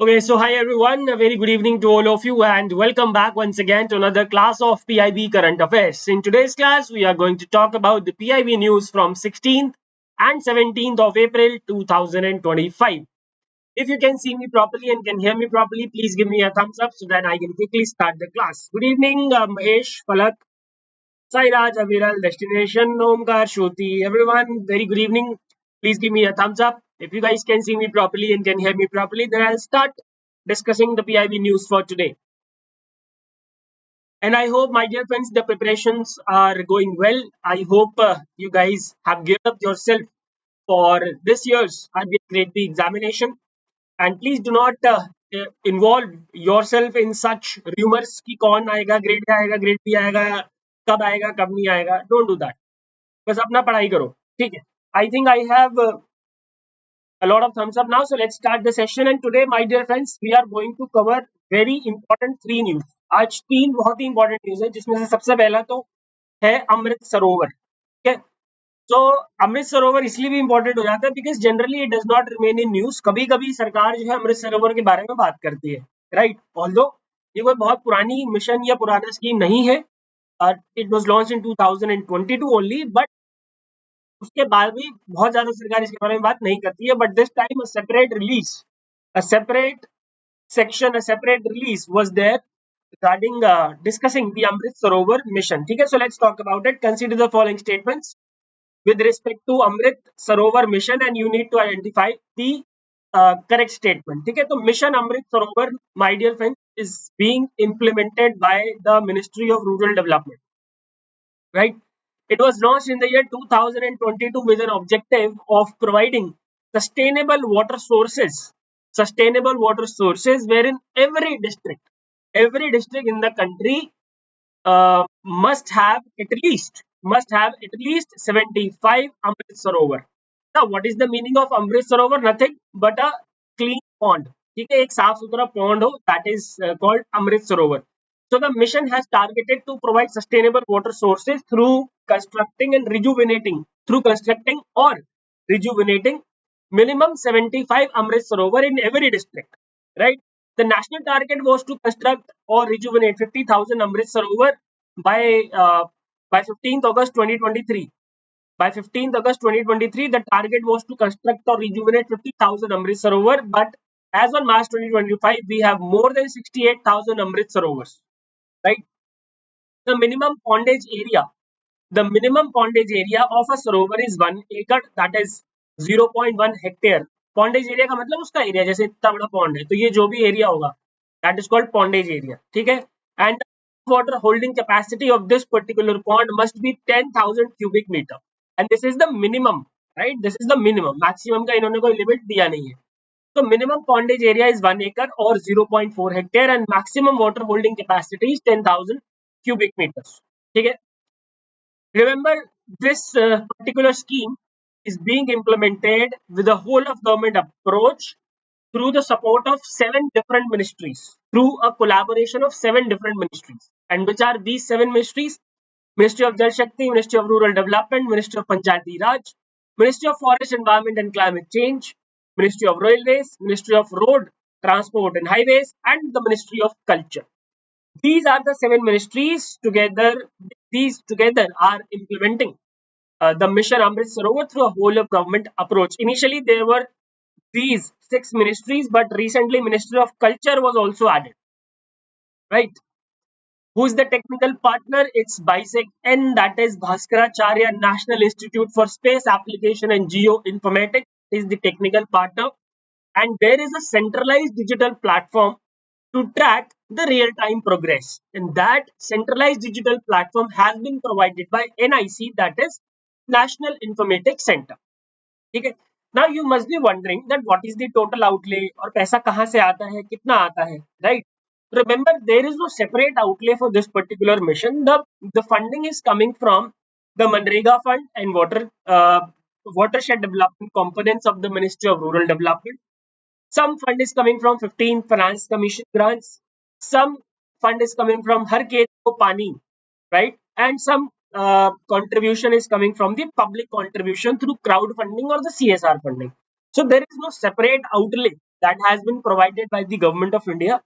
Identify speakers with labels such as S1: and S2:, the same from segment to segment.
S1: Okay, so hi everyone, a very good evening to all of you and welcome back once again to another class of PIB Current Affairs. In today's class, we are going to talk about the PIB news from 16th and 17th of April 2025. If you can see me properly and can hear me properly, please give me a thumbs up so that I can quickly start the class. Good evening, Mahesh, Palak, Sairaj, Aviral, Destination, Omkar, Shruti, everyone, very good evening. Please give me a thumbs up. If you guys can see me properly and can hear me properly, then I'll start discussing the PIB news for today. And I hope, my dear friends, the preparations are going well. I hope you guys have geared up yourself for this year's RBI Grade B examination. And please do not involve yourself in such rumors कि कौन आएगा, grade A आएगा, grade B आएगा, कब आएगा, कब नहीं आएगा. Don't do that. बस अपना पढ़ाई करो, ठीक है. I think I have a lot of thumbs up now, so let's start the session. And today, my dear friends, we are going to cover very important 3 news. आज 3 बहुत ही important news है, जिसमें से सबसे पहला तो है अमृत सरोवर. ठीक है. तो अमृत सरोवर इसलिए भी इंपॉर्टेंट हो जाता है because generally it does not remain in news. कभी कभी सरकार जो है अमृत सरोवर के बारे में बात करती है, राइट. ऑल्दो ये कोई बहुत पुरानी मिशन या पुराना स्कीम नहीं है. It was launch in 2022 only, but उसके बाद भी बहुत ज्यादा सरकार इसके बारे में बात नहीं करती है. But this time a separate release, a separate section, a separate release was there regarding discussing the Amrit Sarovar mission. ठीक है, so let's talk about it. Consider the following statements with respect to Amrit Sarovar mission and you need to identify the correct statement. ठीक है, तो mission Amrit Sarovar, my dear friends, is being implemented by the Ministry of Rural Development, right? It was launched in the year 2022 with an objective of providing sustainable water sources wherein every district in the country must have at least 75 Amrit Sarovar. Now, what is the meaning of Amrit Sarovar? Nothing but a clean pond. ठीक है, एक साफ सुथरा pond हो, that is called Amrit Sarovar. So the mission has targeted to provide sustainable water sources through constructing or rejuvenating minimum 75 Amrit Sarovar in every district, right? The national target was to construct or rejuvenate 50,000 Amrit Sarovar by 15th August 2023. By 15th August 2023, the target was to construct or rejuvenate 50,000 Amrit Sarovar, but as on March 2025, we have more than 68,000 Amrit Sarovars, right? The minimum pondage area of a Sarovar is 1 acre, that is 0.1 hectare. Pondage area का मतलब उसका area, जैसे इतना बड़ा pond है तो ये जो भी एरिया होगा that is called pondage area. ठीक है, and the water holding capacity of this particular pond must be 10,000 cubic meter, and this is the minimum, right? This is the minimum. maximum का इन्होंने कोई लिमिट दिया नहीं है. So minimum pondage area is 1 acre or 0.4 hectare and maximum water holding capacity is 10,000 cubic meters. ठीक है. Remember, this particular scheme is being implemented with a whole of government approach through the support of 7 different ministries, through a collaboration of 7 different ministries. And which are these 7 ministries? Ministry of Jal Shakti, Ministry of Rural Development, Ministry of Panchayati Raj, Ministry of Forest, Environment and Climate Change, Ministry of Railways, Ministry of Road, Transport and Highways, and the Ministry of Culture. These are the 7 ministries together. These together are implementing the mission Amrit Sarovar through a whole of government approach. Initially, there were these 6 ministries, but recently Ministry of Culture was also added, right? Who is the technical partner? It's BISEC-N, that is Bhaskaracharya National Institute for Space Application and Geoinformatics is the technical partner. And there is a centralized digital platform to track the real-time progress. And that centralized digital platform has been provided by NIC, that is National Informatics Center. Okay. Now you must be wondering that what is the total outlay और पैसा कहाँ से आता है, कितना आता है, right? Remember, there is no separate outlay for this particular mission. The funding is coming from the Manrega Fund and watershed development components of the Ministry of Rural Development. Some fund is coming from 15 Finance Commission grants. Some fund is coming from Har Khet Ko Pani, right? And some contribution is coming from the public contribution through crowdfunding or the CSR funding. So there is no separate outlay that has been provided by the government of India.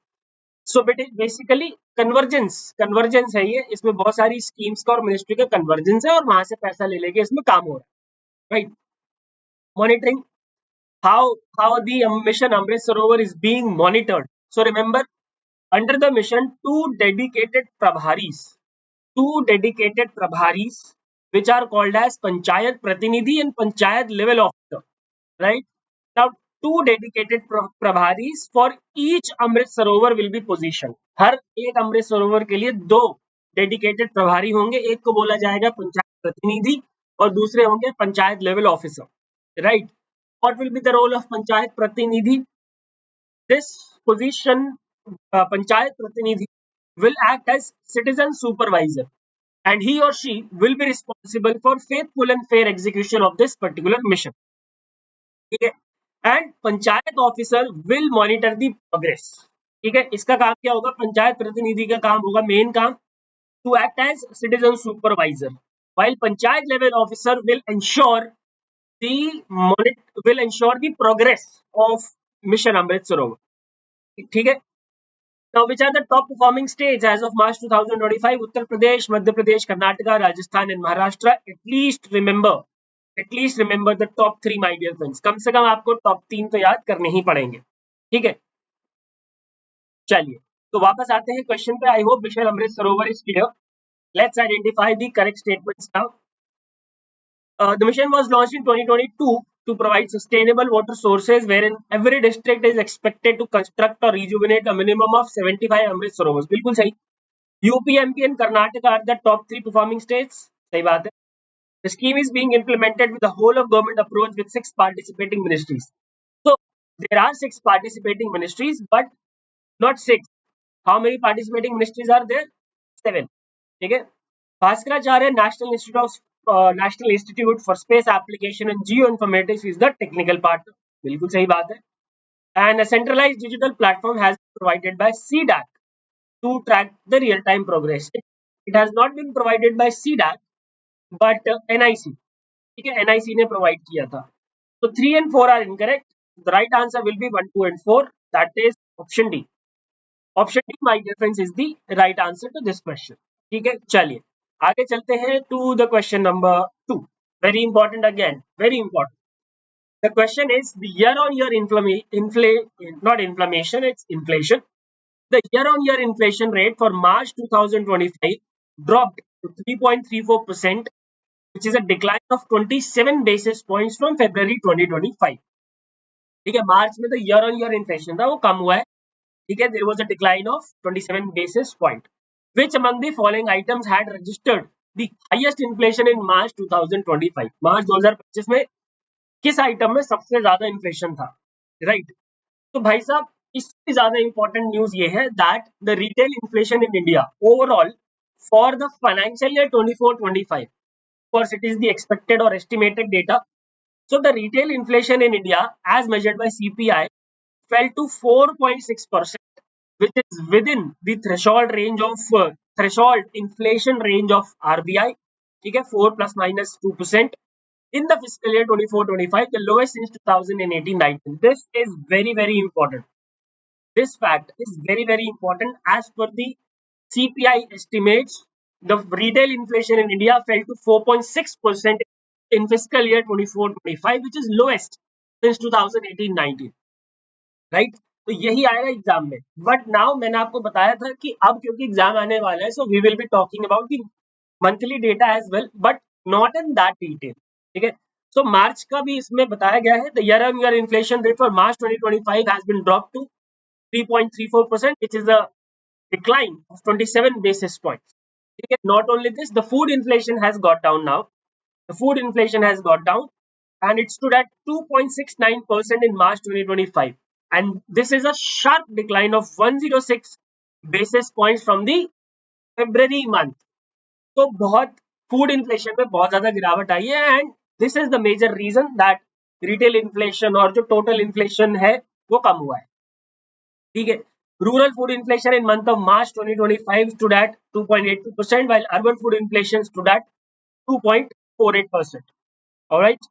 S1: So basically convergence है ये, इसमें बहुत सारी schemes का और ministry का convergence है और वहां से पैसा ले लेके इसमें काम हो रहा है, right. Monitoring, how the mission Amrit Sarovar is being monitored. So remember, under the mission, two dedicated prabharis, which are called as Panchayat Pratinidhi and Panchayat Level Officer, right? Now, two dedicated prabharis for each Amrit Sarovar will be positioned. हर एक अमृत सरोवर के लिए दो dedicated प्रभारी होंगे, एक को बोला जाएगा पंचायत प्रतिनिधि और दूसरे होंगे panchayat level officer, right. What will be the role of Panchayat Pratinidhi? This position, Panchayat Pratinidhi, will act as citizen supervisor, and he or she will be responsible for faithful and fair execution of this particular mission. ठीक है. And Panchayat officer will monitor the progress. ठीक है. इसका काम क्या होगा? पंचायत प्रतिनिधि का काम होगा, मेन काम, to act as citizen supervisor, while Panchayat level officer will ensure the progress of mission Amrit Sarovar. ठीक है. Now, which are the top performing states as of March 2025? Uttar Pradesh, Madhya Pradesh, Karnataka, Rajasthan and Maharashtra. At least remember the top 3, my dear friends. कम से कम आपको top 3 तो याद करने ही पड़ेंगे. ठीक है. चलिए, तो वापस आते हैं क्वेश्चन पे. I hope mission Amrit Sarovar is clear. Let's identify the correct statements now. The mission was launched in 2022 to provide sustainable water sources, wherein every district is expected to construct or rejuvenate a minimum of 75 Amrit Sarovars. बिल्कुल सही. UP, MP and Karnataka are the top 3 performing states. सही बात है. The scheme is being implemented with a whole of government approach with 6 participating ministries. So there are 6 participating ministries, but not 6. How many participating ministries are there? 7. ठीक है. Bhaskaracharya National Institute for Space Application and Geoinformatics is the technical partner. बिल्कुल सही बात है. And a centralized digital platform has been provided by CDAC to track the real-time progress. It has not been provided by CDAC, but NIC. ठीक है, NIC ने provide किया था. So 3 and 4 are incorrect. The right answer will be 1, 2 and 4. That is option D. Option D, my dear friends, is the right answer to this question. ठीक है. चलिए आगे चलते हैं to the question number 2. Very important again, very important. The question is the year-on-year inflation. The year-on-year inflation rate for March 2025 dropped to 3.34%, which is a decline of 27 basis points from February 2025. ठीक है. मार्च में तो year-on-year inflation था, वो कम हुआ है. ठीक है. There was a decline of 27 basis point. Which among the following items had registered the highest inflation in March 2025? मार्च 2025 में किस आइटम में सबसे ज्यादा इन्फ्लेशन था, राइट? तो भाई साहब, इससे ज्यादा इंपॉर्टेंट न्यूज ये है that the retail inflation in India overall for the financial year 24-25, course it is the expected or estimated data. So the retail inflation in India as measured by CPI fell to 4.6%, which is within the threshold inflation range of RBI. ठीक है, 4 ± 2% in the fiscal year 24-25, the lowest since 2018-19. This is very, very important. This fact is very, very important. As per the CPI estimates, the retail inflation in India fell to 4.6% in fiscal year 24-25, which is lowest since 2018-19. Right? तो यही आएगा exam में. But now मैंने आपको बताया था कि अब क्योंकि एग्जाम आने वाला है, so we will be talking about the monthly data as well, but not in that detail. ठीक है. सो मार्च का भी इसमें बताया गया है. The year on year inflation rate for March 2025 has been drop to 3.34%, which is a decline of 27 basis points. ठीक है. Not only this, the food inflation has got down now. The food inflation has got down and it stood at 2.69% in March 2025. And this is a sharp decline of 106 basis points from the February month. तो बहुत food inflation में बहुत ज्यादा गिरावट आई है and this is the major reason that retail inflation और जो टोटल इन्फ्लेशन है वो कम हुआ है. ठीक है. Rural food inflation in month of March 2025 stood at 2.82%, while urban food inflation stood at 2.48%. All right.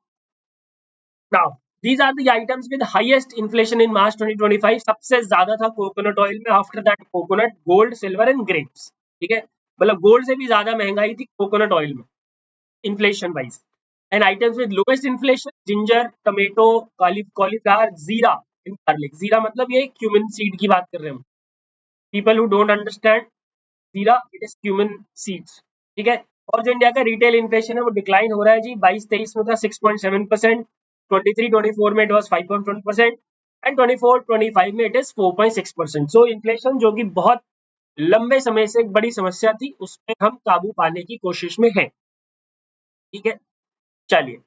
S1: Now, These are the items with highest inflation in March 2025. सबसे ज्यादा था कोकोनट ऑयल में, after that coconut, gold, silver and grapes. ठीक है, मतलब gold से भी ज्यादा महंगाई थी कोकोनट ऑयल में inflation wise. And items with lowest inflation, ginger, tomato, cauliflower, जीरा एंड गार्लिक. जीरा मतलब ये क्यूमिन सीड की बात कर रहे हैं हम. पीपल हु डोंट अंडरस्टैंड जीरा, इट इज क्यूमिन सीड्स. ठीक है. और जो इंडिया का रिटेल इन्फ्लेशन है वो डिक्लाइन हो रहा है जी. 22-23 में था 6.7%, 23-24 में इट वाज 5.1% एंड 24-25 में इट इज 4.6%. सो इन्फ्लेशन जो कि बहुत लंबे समय से एक बड़ी समस्या थी, उसमें हम काबू पाने की कोशिश में हैं. ठीक है, चलिए.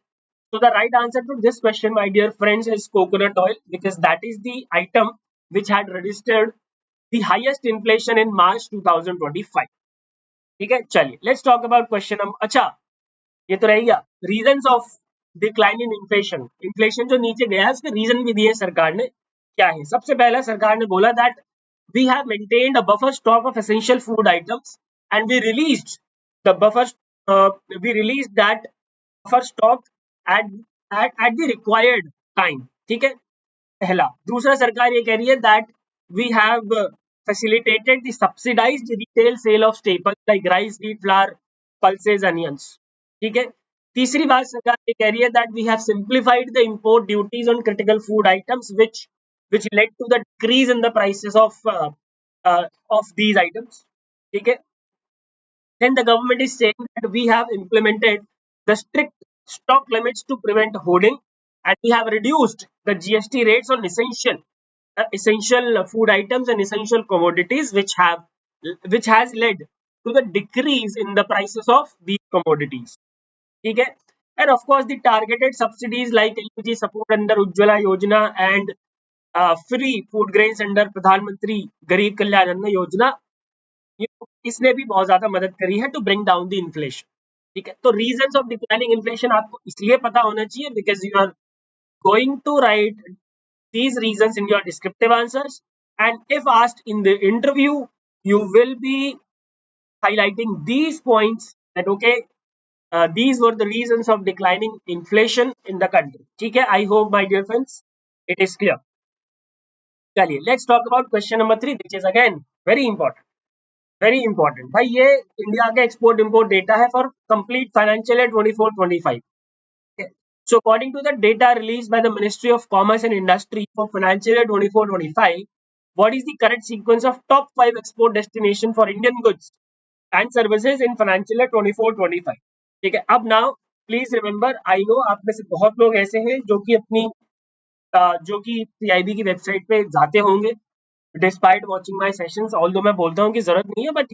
S1: So the right answer to this question, my dear friends, is coconut oil, because that is the item which had registered the highest inflation in March 2025. ठीक है, चलिए. Let's talk about question number. अच्छा, ये तो रह गया. Reasons of decline in inflation. Inflation जो नीचे गया है उसके रीजन भी दिए सरकार ने. क्या है? सबसे पहला सरकार ने बोला that we have maintained a buffer stock of essential food items and we released the buffer. We released that buffer stock at the required time. ठीक है, पहला. दूसरा सरकार ये कह रही है that we have facilitated the subsidized retail sale of staples like rice, wheat, flour, pulses, onions. ठीक है. तीसरी बात सरकार ये कह रही है that we have simplified the import duties on critical food items which led to the decrease in the prices of these items. ठीक है. Then the government is saying that we have implemented the strict stock limits to prevent hoarding, and we have reduced the GST rates on essential food items and essential commodities, which has led to the decrease in the prices of these commodities. ठीक है. And of course the targeted subsidies like LPG support under Ujjwala Yojana and free food grains under Pradhan Mantri Garib Kalyan Anna Yojana, इसने भी बहुत ज्यादा मदद करी है to bring down the inflation. ठीक है. तो रीजंस ऑफ डिक्लाइनिंग इन्फ्लेशन आपको इसलिए पता होना चाहिए because you are going to write these reasons in your descriptive answers, and if asked in the interview you will be highlighting these points that okay, these were the reasons of declining inflation in the country. ठीक है. I hope my dear friends it is clear. चलिए, let's talk about question number 3 which is again very important. Very important भाई. ये India का export import data है for complete financial year 24-25. So according to the data release by the ministry of commerce and industry for financial year 24-25, what is the current sequence of top 5 export destination for Indian goods and services in financial year 24-25. ठीक है. अब now please remember, I know आप में से बहुत लोग ऐसे हैं जो कि PIB की वेबसाइट पे जाते होंगे despite watching my sessions, although मैं बोलता हूँ कि जरूरत नहीं है, but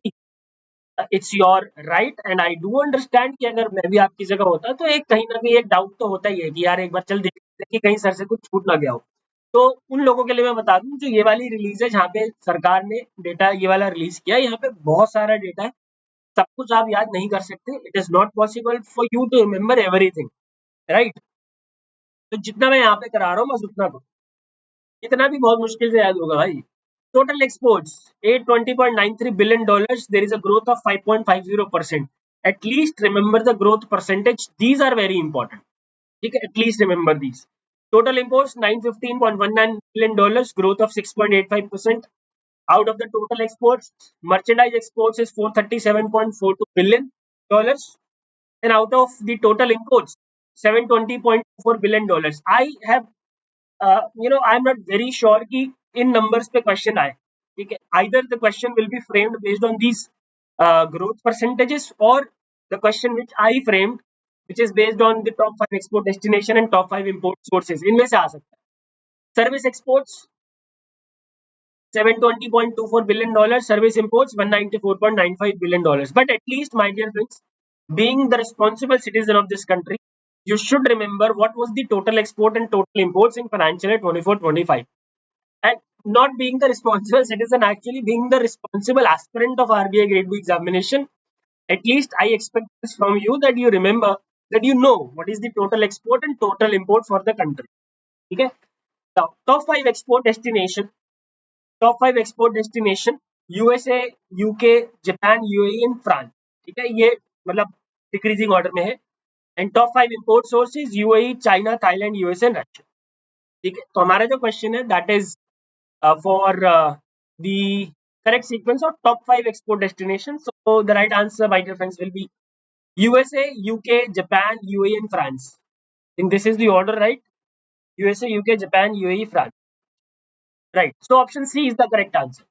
S1: it's your right and I do understand कि अगर मैं भी आपकी जगह होता तो एक कहीं ना कहीं एक डाउट तो होता ही है कि यार एक बार चल देखते कि कहीं सर से कुछ छूट ना गया हो. तो उन लोगों के लिए मैं बता दूं जो ये वाली रिलीज है जहाँ पे सरकार ने डेटा ये वाला रिलीज किया, यहाँ पे बहुत सारा डेटा है, सब कुछ आप याद नहीं कर सकते. It is not possible for you to remember everything, right. तो जितना मैं यहाँ पे करा रहा हूँ बस उतना को, इतना भी बहुत मुश्किल से याद होगा भाई. Total exports $820.93 billion. There is a growth of 5.50%. At least remember the growth percentage. These are very important. Okay, at least remember these. Total imports $915.19 billion. Growth of 6.85%. Out of the total exports, merchandise exports is $437.42 billion. And out of the total imports, $720.4 billion. I have I am not very sure कि इन numbers पे question आए. ठीक है. Either the question will be framed based on these growth percentages or the question which I framed, which is based on the top 5 export destination and top 5 import sources. इनमें से आ सकता है. Service exports $720.24 billion. Service imports $194.95 billion. But at least, my dear friends, being the responsible citizen of this country, you should remember what was the total export and total imports in financial year 24-25. And not being the responsible citizen, actually being the responsible aspirant of RBI Grade B examination, at least I expect this from you, that you remember, that you know what is the total export and total import for the country. Okay. Now, top 5 export destination, USA, UK, Japan, UAE and France. ठीक है. ये मतलब decreasing order में है. And top 5 import sources UAE, China, Thailand, USA and Russia. ठीक है, तो हमारा जो क्वेश्चन है that is for the correct sequence of top 5 export destinations. So the right answer, my dear friends, will be USA, UK, Japan, UAE, and France. I think this is the order, right? USA, UK, Japan, UAE, France. Right. So option C is the correct answer.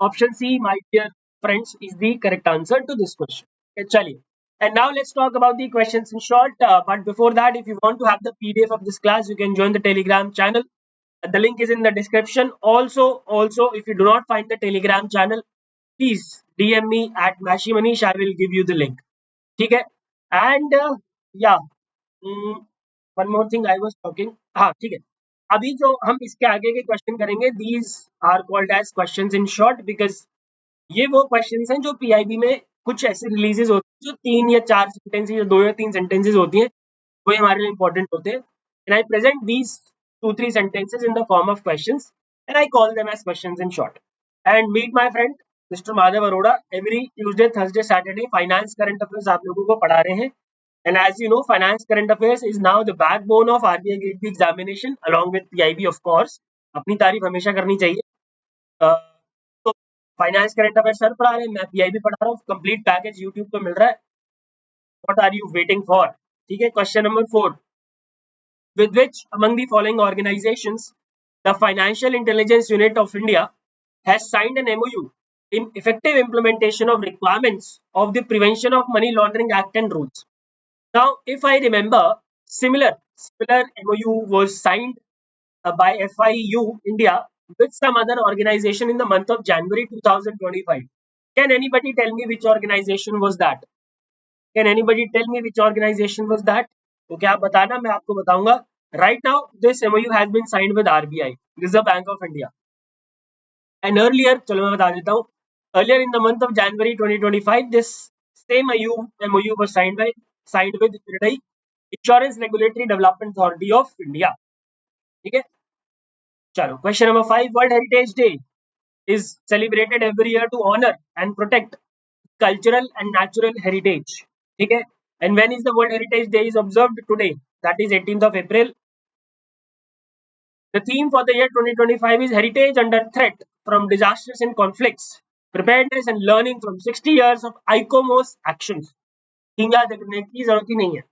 S1: Option C, my dear friends, is the correct answer to this question. Okay, chaliye. And now let's talk about the questions in short. But before that, if you want to have the PDF of this class, you can join the Telegram channel. The link is in the description. Also, if you do not find the Telegram channel, please DM me at Mashi Manish. I will give you the link. ठीक है. And yeah, one more thing I was talking. हाँ, ठीक है. अभी जो हम इसके आगे के क्वेश्चन करेंगे, these are called as questions in short, because ये वो क्वेश्चंस हैं जो पीआईबी में कुछ ऐसे रिलीजेस होती हैं जो 3 या 4 सेंटेंसेस या 2 या 3 सेंटेंसेस होती हैं, वो हमारे लिए इंपॉर्टेंट होते हैं. And I present these 2-3 sentences in the form of questions, and I call them as questions in short. And meet my friend Mr. Madhav Arora. Every Tuesday, Thursday, Saturday, finance current affairs आप लोगों को पढ़ा रहे हैं. And as you know, finance current affairs is now the backbone of RBI Grade B examination along with PIB, of course. अपनी तारीफ हमेशा करनी चाहिए. तो फाइनेंस करंट अफेयर सर पढ़ा रहे हैं, मैं पीआईबी पढ़ा रहा हूँ. कंप्लीट पैकेज यूट्यूब पे मिल रहा है. What are you waiting for? ठीक है. Question number 4. With which among the following organizations the Financial Intelligence Unit of India has signed an MOU in effective implementation of requirements of the Prevention of Money Laundering Act and rules? Now, if I remember, similar MOU was signed by FIU India with some other organization in the month of January 2025. Can anybody tell me which organization was that? Can anybody tell me which organization was that? तो क्या आप बताना, मैं आपको बताऊंगा. Right now, this MOU has been signed with RBI, Reserve Bank of India. And earlier, चलो मैं बता देता हूँ. Earlier in the month of January 2025, this same MOU was signed with RBI, Insurance Regulatory Development Authority of India. ठीक है. चलो, question number 5. World Heritage Day is celebrated every year to honor and protect cultural and natural heritage. ठीक है. And when is the World Heritage Day is observed today? That is 18th of April. The theme for the year 2025 is Heritage Under Threat from Disasters and Conflicts, Preparedness and Learning from 60 years of ICOMOS actions. Theme याद रखने की जरूरत ही नहीं है.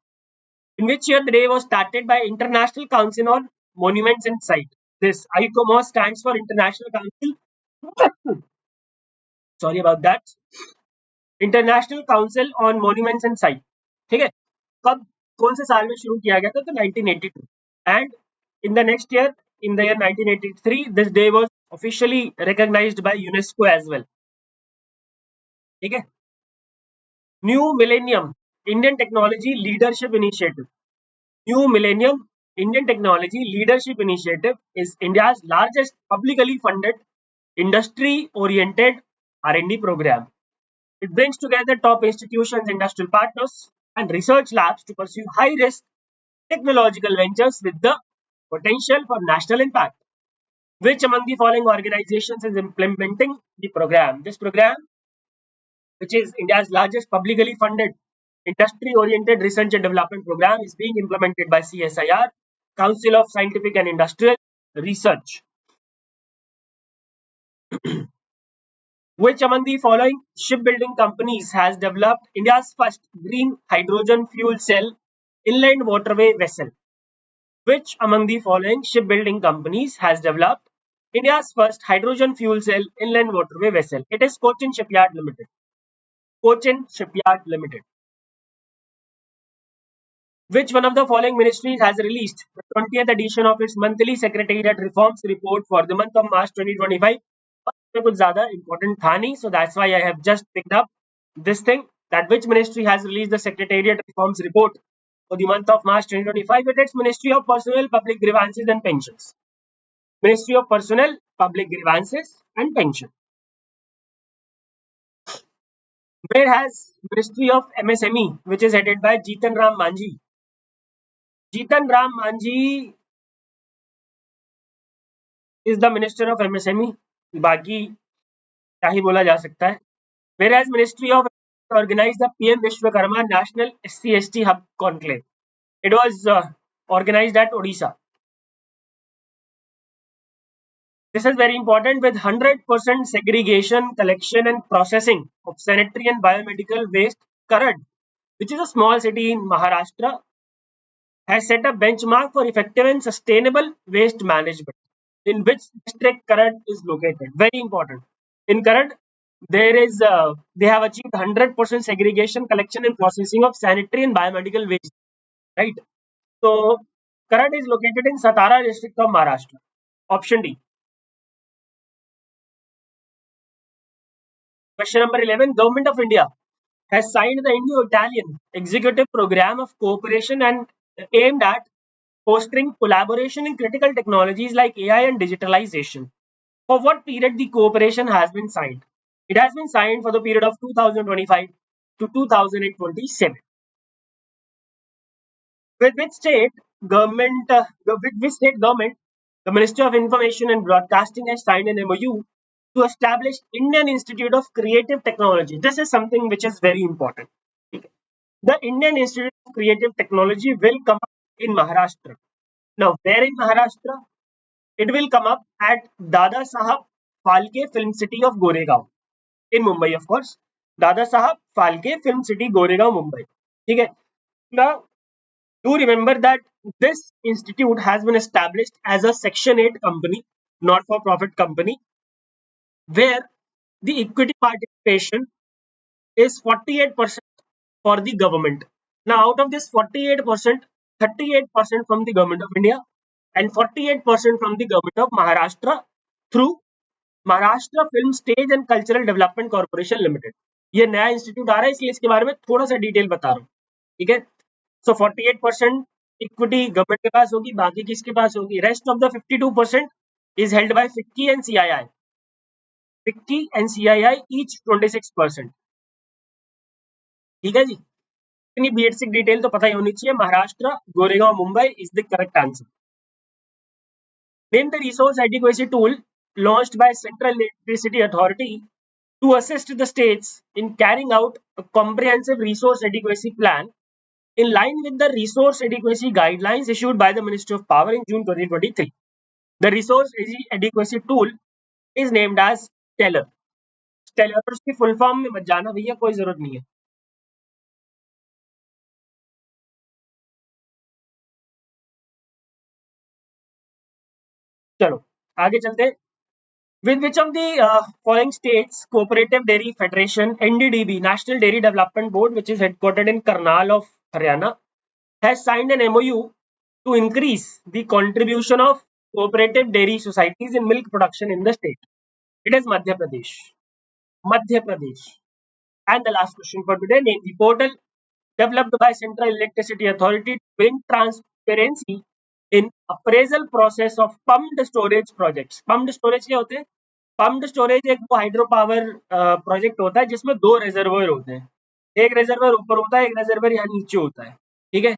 S1: In which year the day was started by International Council on Monuments and Sites. This ICOMOS stands for International Council. Sorry about that. International Council on Monuments and Sites. ठीक है. कब, कौन से साल में शुरू किया गया था? तो 1982. And in the next year, in the year 1983, this day was officially recognized by UNESCO as well. ठीक है. New Millennium Indian Technology Leadership Initiative. New Millennium Indian Technology Leadership Initiative is India's largest publicly funded industry-oriented R&D program. It brings together top institutions, industrial partners, and research labs to pursue high-risk technological ventures with the potential for national impact. Which among the following organizations is implementing the program? This program, which is India's largest publicly funded industry-oriented research and development program, is being implemented by CSIR, Council of Scientific and Industrial Research. Which among the following shipbuilding companies has developed India's first green hydrogen fuel cell inland waterway vessel? Which among the following shipbuilding companies has developed India's first hydrogen fuel cell inland waterway vessel? It is Cochin Shipyard Limited. Cochin Shipyard Limited. Which one of the following ministries has released the 20th edition of its monthly Secretariat Reforms Report for the month of March 2025? कुछ ज़्यादा important था नहीं, so that's why I have just picked up this thing. That which ministry has released the Secretariat Reforms Report for the month of March 2025? It is Ministry of Personnel, Public Grievances and Pensions. Ministry of Personnel, Public Grievances and Pension. Where has Ministry of MSME, which is headed by Jitan Ram Manjhi? Jitan Ram Manjhi is the Minister of MSME. बाकी क्या ही बोला जा सकता है. Whereas Ministry of organized the PM Vishwakarma National SC/ST Hub Conclave. It was organized at Odisha. This is very important. With 100% segregation, collection and processing of sanitary and biomedical waste, Karad, which is a small city in Maharashtra, has set a benchmark for effective and sustainable waste management. In which district Karad is located? Very important. In Karad, they have achieved 100% segregation, collection and processing of sanitary and biomedical waste. Right. So Karad is located in Satara district of Maharashtra. Option D. Question number 11. Government of India has signed the Indo-Italian Executive Program of Cooperation and aimed at fostering collaboration in critical technologies like AI and digitalization. For what period the cooperation has been signed? It has been signed for the period of 2025 to 2027. With which state government, the Ministry of Information and Broadcasting has signed an MOU to establish Indian Institute of Creative Technology. This is something which is very important. The Indian Institute of Creative Technology will come up in Maharashtra. Now, where in Maharashtra? It will come up at Dada Sahab Phalke Film City of Goregaon in Mumbai, of course. Dada Sahab Phalke Film City, Goregaon, Mumbai. Okay. Now, do remember that this institute has been established as a Section 8 company, not for profit company, where the equity participation is 48% for the government. Now, out of this 48%, 38% from the government of India and 48% from the government of Maharashtra through Maharashtra film stage and cultural development corporation limited. ये नया institute आ रहा है, इसलिए इसके बारे में थोड़ा सा डिटेल बता रहा हूँ. ठीक है. सो 48% इक्विटी गवर्नमेंट के पास होगी, बाकी किसके पास होगी? Rest of the 52% is held by FICCI and CII. FICCI and CII each 26%. ठीक है जी. इतनी बेसिक डिटेल तो पता ही होनी चाहिए. Maharashtra, Goregaon, Mumbai is the correct answer. Name the resource adequacy tool launched by Central Electricity Authority to assist the states in carrying out a comprehensive resource adequacy plan in line with the resource adequacy guidelines issued by the Ministry of Power in June 2023. The resource adequacy tool is named as Stellar. Stellar उसकी full form में मत जाना भैया, कोई जरूरत नहीं है. चलो आगे चलते हैं. With which of the following states Cooperative Dairy Federation (NDDB) National Dairy Development Board, which is headquartered in Karnal of Haryana, has signed an MOU to increase the contribution of cooperative dairy societies in milk production in the state? It is Madhya Pradesh. Madhya Pradesh. And the last question for today: name the portal developed by Central Electricity Authority to bring transparency in appraisal process of pumped storage projects. Pumped storage क्या होते हैं? Pumped storage एक वो hydro power project होता है जिसमें दो reservoir होते हैं. एक रिजर्वर ऊपर होता है, एक रिजर्वर यहाँ नीचे होता है. ठीक है.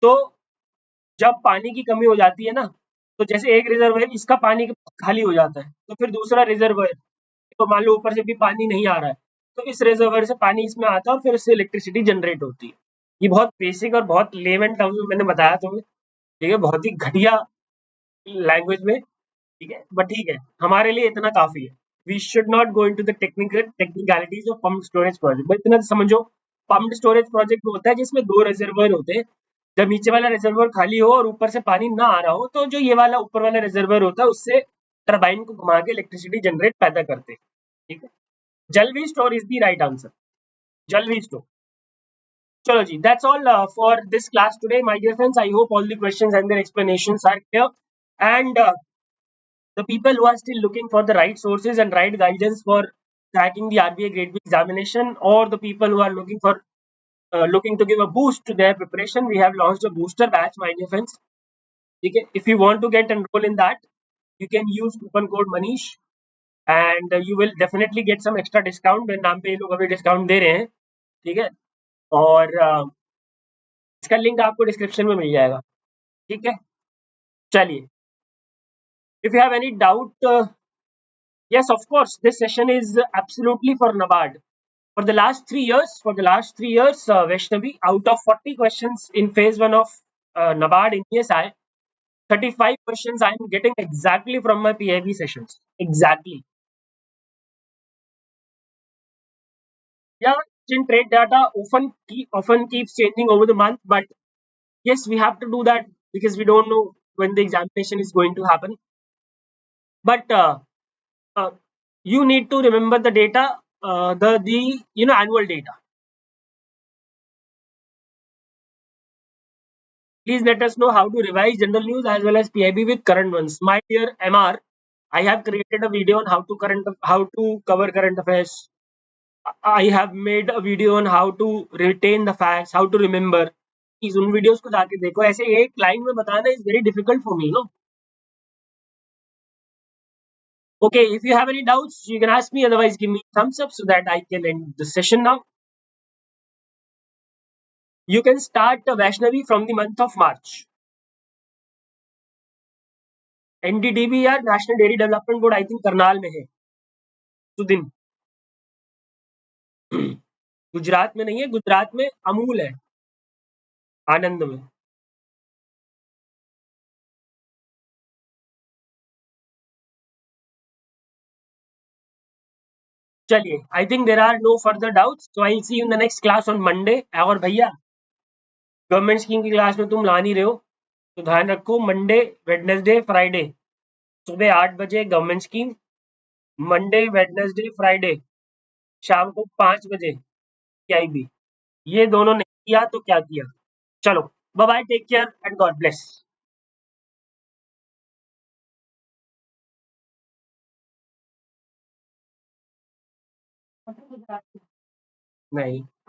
S1: तो जब पानी की कमी हो जाती है ना, तो जैसे एक रिजर्वर इसका पानी खाली हो जाता है, तो फिर दूसरा रिजर्वर, तो मान लो ऊपर से भी पानी नहीं आ रहा है, तो इस रिजर्वर से पानी इसमें आता है और फिर उससे इलेक्ट्रिसिटी जनरेट होती है. ये बहुत बेसिक और बहुत लेमन टर्म्स में मैंने बताया तुम्हें. ठीक है. बहुत ही घटिया लैंग्वेज में. ठीक है, बट ठीक है, हमारे लिए इतना काफी है. We should not go into the technicalities of pump storage project, but इतना समझो. पम्प स्टोरेज प्रोजेक्ट होता है जिसमें दो रिजर्वर होते हैं. जब नीचे वाला रिजर्वर खाली हो और ऊपर से पानी ना आ रहा हो, तो जो ये वाला ऊपर वाला रिजर्वर होता है उससे टरबाइन को घुमा के इलेक्ट्रिसिटी जनरेट पैदा करते हैं. ठीक है. Jalvi store is the right answer. Jalvi store. चलो जी, that's all for this class today, my dear friends. I hope all the questions and their explanations are clear, and the people who are still looking for the right sources and right guidance for cracking the RBI Grade B examination, or the people who are looking to give a boost to their preparation, we have launched a booster batch, my dear friends. Okay, if you want to get enrolled in that, you can use coupon code Manish, and you will definitely get some extra discount. मेरे नाम पे ये लोग अभी discount दे रहे हैं. ठीक है. और इसका लिंक आपको डिस्क्रिप्शन में मिल जाएगा. ठीक है. चलिए. If you have any doubt, yes, of course, this session is absolutely for NABARD. For the last 3 years, Vaishnavi, out of 40 questions in phase 1 of NABARD in ESI, 35 questions I am getting exactly from my PIB sessions. Exactly. Yeah, exchange trade data often keeps changing over the month, but yes, we have to do that because we don't know when the examination is going to happen. But uh, you need to remember the data, the annual data. Please let us know how to revise general news as well as PIB with current ones. My dear MR, I have created a video on how to cover current affairs. I have made a video on how to retain the facts, how to remember. Please उन videos को जाके देखो. ऐसे एक line में बताना is very difficult for me, no? Okay, if you have any doubts, you can ask me. Otherwise, give me thumbs up so that I can end the session now. You can start Vaishnavi from the month of March. NDDB या national dairy development board I think Karnal में है. सुदिन गुजरात में नहीं है, गुजरात में अमूल है, आनंद में. चलिए, I think there are no further doubts, so I see you in the next class on Monday. और भैया, गवर्नमेंट स्कीम की क्लास में तुम ला नहीं रहे हो तो ध्यान रखो. मंडे, वेडनेसडे, फ्राइडे सुबह 8 बजे government scheme. Monday, Wednesday, Friday शाम को 5 बजे PIB. ये दोनों नहीं किया तो क्या किया. चलो, bye bye, take care and God bless. नहीं.